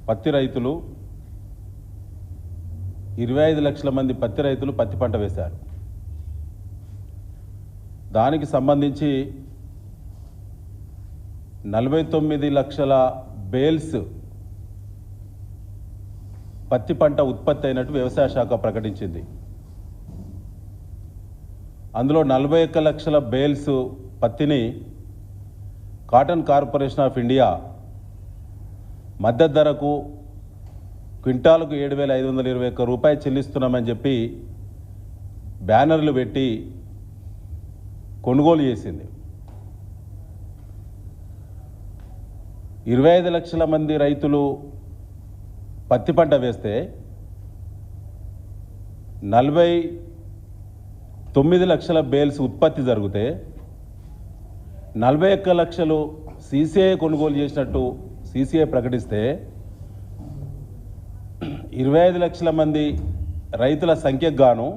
పత్తి రైతులు 25 లక్షల మంది పత్తి రైతులు పత్తి పంట వేశారు. దానికి సంబంధించి 49 లక్షల బేల్స్ పత్తి పంట ఉత్పత్తి అయినట్టు వ్యవసాయ శాఖ ప్రకటించింది. అందులో 41 లక్షల బేల్స్ పత్తిని కాటన్ కార్పొరేషన్ ఆఫ్ ఇండియా మద్దతు ధరకు క్వింటాలకు 7,521 రూపాయలు చెల్లిస్తున్నామని చెప్పి బ్యానర్లు పెట్టి కొనుగోలు చేసింది. 25 లక్షల మంది రైతులు పత్తి పంట వేస్తే 49 లక్షల బేల్స్ ఉత్పత్తి జరిగితే 41 లక్షలు సీసీఐ కొనుగోలు చేసినట్టు సీసీఐ ప్రకటిస్తే 25 లక్షల మంది రైతుల సంఖ్యకు గాను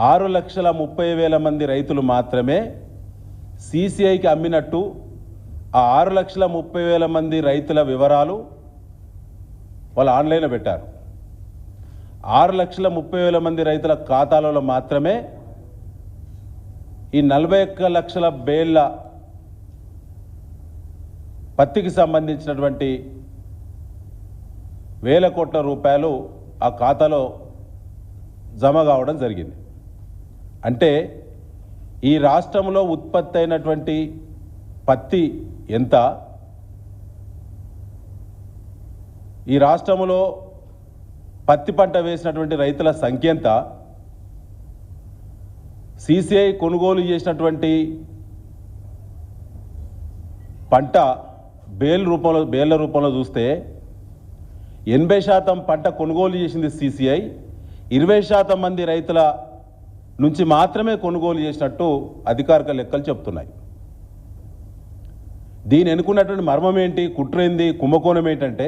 6,30,000 మంది రైతులు మాత్రమే సీసీఐకి అమ్మినట్టు ఆ 6,30,000 మంది రైతుల వివరాలు వాళ్ళు ఆన్లైన్లో పెట్టారు. 6,30,000 మంది రైతుల ఖాతాలలో మాత్రమే ఈ 41 లక్షల బేళ్ల పత్తికి సంబంధించినటువంటి వేల కోట్ల రూపాయలు ఆ ఖాతాలో జమ కావడం జరిగింది. అంటే ఈ రాష్ట్రంలో ఉత్పత్తి అయినటువంటి పత్తి ఎంత, ఈ రాష్ట్రంలో పత్తి పంట వేసినటువంటి రైతుల సంఖ్య ఎంత, సీసీఐ కొనుగోలు చేసినటువంటి పంట బేళ్ల రూపంలో చూస్తే 80% పంట కొనుగోలు చేసింది సీసీఐ, 20% మంది రైతుల నుంచి మాత్రమే కొనుగోలు చేసినట్టు అధికారిక లెక్కలు చెప్తున్నాయి. దీని ఎన్నుకున్నటువంటి మర్మం ఏంటి, కుట్రేంది, కుంభకోణం ఏంటంటే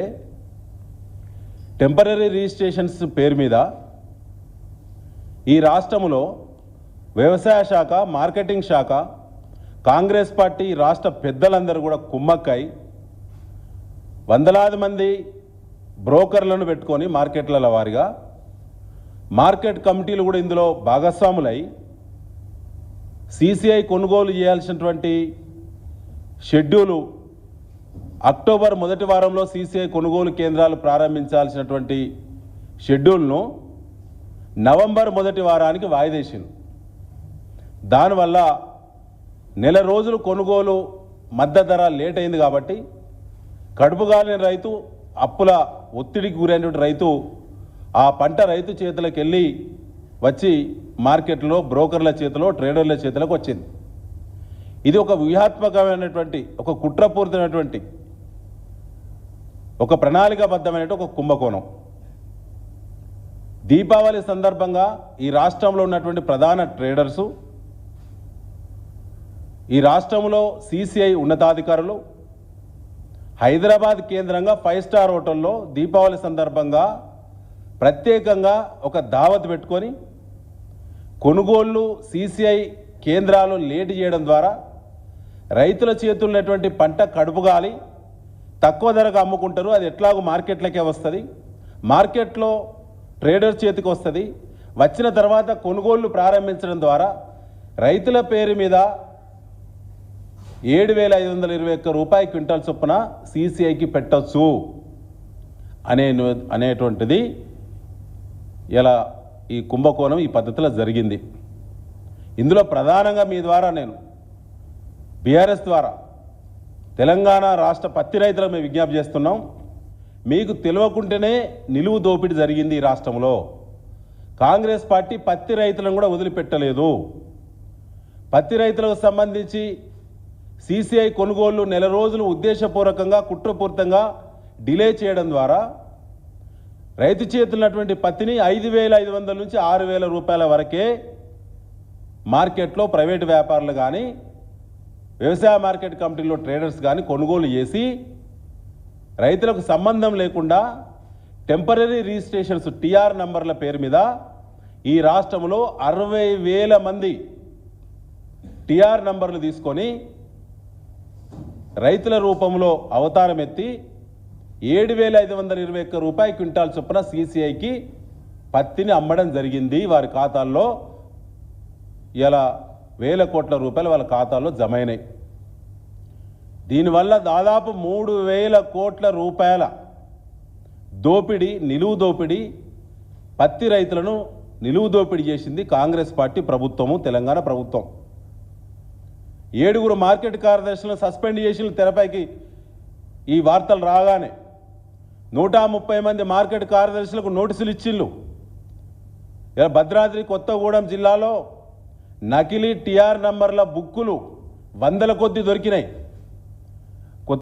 టెంపరరీ రిజిస్ట్రేషన్స్ పేరు మీద ఈ రాష్ట్రంలో వ్యవసాయ శాఖ, మార్కెటింగ్ శాఖ, కాంగ్రెస్ పార్టీ రాష్ట్ర పెద్దలందరూ కూడా కుమ్మక్కై వందలాది మంది బ్రోకర్లను పెట్టుకొని మార్కెట్ల వారిగా మార్కెట్ కమిటీలు కూడా ఇందులో భాగస్వాములై సీసీఐ కొనుగోలు చేయాల్సినటువంటి షెడ్యూలు అక్టోబర్ మొదటి వారంలో సీసీఐ కొనుగోలు కేంద్రాలు ప్రారంభించాల్సినటువంటి షెడ్యూల్ను నవంబర్ మొదటి వారానికి వాయిదేసింది. దానివల్ల నెల రోజులు కొనుగోలు మద్దతు ధర లేట్ అయింది కాబట్టి కడుపుగాలిన రైతు, అప్పుల ఒత్తిడికి గురైనటువంటి రైతు ఆ పంట రైతు చేతులకు వెళ్ళి వచ్చి మార్కెట్లో బ్రోకర్ల చేతిలో, ట్రేడర్ల చేతులకు వచ్చింది. ఇది ఒక వ్యూహాత్మకమైనటువంటి, ఒక కుట్రపూరితమైనటువంటి, ఒక ప్రణాళికాబద్ధమైనటువంటి ఒక కుంభకోణం. దీపావళి సందర్భంగా ఈ రాష్ట్రంలో ఉన్నటువంటి ప్రధాన ట్రేడర్సు, ఈ రాష్ట్రంలో సీసీఐ ఉన్నతాధికారులు హైదరాబాద్ కేంద్రంగా 5 స్టార్ హోటల్లో దీపావళి సందర్భంగా ప్రత్యేకంగా ఒక దావత్ పెట్టుకొని కొనుగోళ్లు సీసీఐ కేంద్రాలు లేట్ చేయడం ద్వారా రైతుల చేతుల్లో ఉన్నటువంటి పంట కడుపుగాలి తక్కువ ధరకు అమ్ముకుంటారు. అది ఎట్లాగో మార్కెట్లకే వస్తుంది, మార్కెట్లో ట్రేడర్ చేతికి వస్తుంది. వచ్చిన తర్వాత కొనుగోళ్లు ప్రారంభించడం ద్వారా రైతుల పేరు మీద 7,521 రూపాయల క్వింటాల్ చొప్పున సీసీఐకి పెట్టచ్చు అనేటువంటిది ఇలా ఈ కుంభకోణం ఈ పద్ధతిలో జరిగింది. ఇందులో ప్రధానంగా మీ ద్వారా నేను బీఆర్ఎస్ ద్వారా తెలంగాణ రాష్ట్ర పత్తి రైతులకు మేము విజ్ఞప్తి చేస్తున్నాం. మీకు తెలియకుంటేనే నిలువు దోపిడీ జరిగింది ఈ రాష్ట్రంలో. కాంగ్రెస్ పార్టీ పత్తి రైతులను కూడా వదిలిపెట్టలేదు. పత్తి రైతులకు సంబంధించి సీసీఐ కొనుగోళ్లు నెల రోజులు ఉద్దేశపూర్వకంగా, కుట్రపూరితంగా డిలే చేయడం ద్వారా రైతు చేతున్నటువంటి పత్తిని 5,500 నుంచి 6,000 రూపాయల వరకే మార్కెట్లో ప్రైవేటు వ్యాపారులు కానీ, వ్యవసాయ మార్కెట్ కమిటీలో ట్రేడర్స్ కానీ కొనుగోలు చేసి రైతులకు సంబంధం లేకుండా టెంపరరీ రిజిస్ట్రేషన్స్ టీఆర్ నంబర్ల పేరు మీద ఈ రాష్ట్రంలో 60,000 మంది టీఆర్ నంబర్లు తీసుకొని రైతుల రూపంలో అవతారం ఎత్తి 7,521 రూపాయి క్వింటాల్ చొప్పున సీసీఐకి పత్తిని అమ్మడం జరిగింది. వారి ఖాతాల్లో ఇలా వేల కోట్ల రూపాయలు వాళ్ళ ఖాతాల్లో జమ అయినాయి. దీనివల్ల దాదాపు 3,000 కోట్ల రూపాయల దోపిడీ, నిలువు దోపిడీ, పత్తి రైతులను నిలువు దోపిడీ చేసింది కాంగ్రెస్ పార్టీ ప్రభుత్వము, తెలంగాణ ప్రభుత్వం. 7 మార్కెట్ కార్యదర్శులను సస్పెండ్ చేసిన తెరపైకి ఈ వార్తలు రాగానే 130 మంది మార్కెట్ కార్యదర్శులకు నోటీసులు ఇచ్చిళ్ళు. ఇలా భద్రాద్రి కొత్తగూడెం జిల్లాలో నకిలీ టిఆర్ నంబర్ల బుక్కులు 100ల కొద్దీ దొరికినాయి.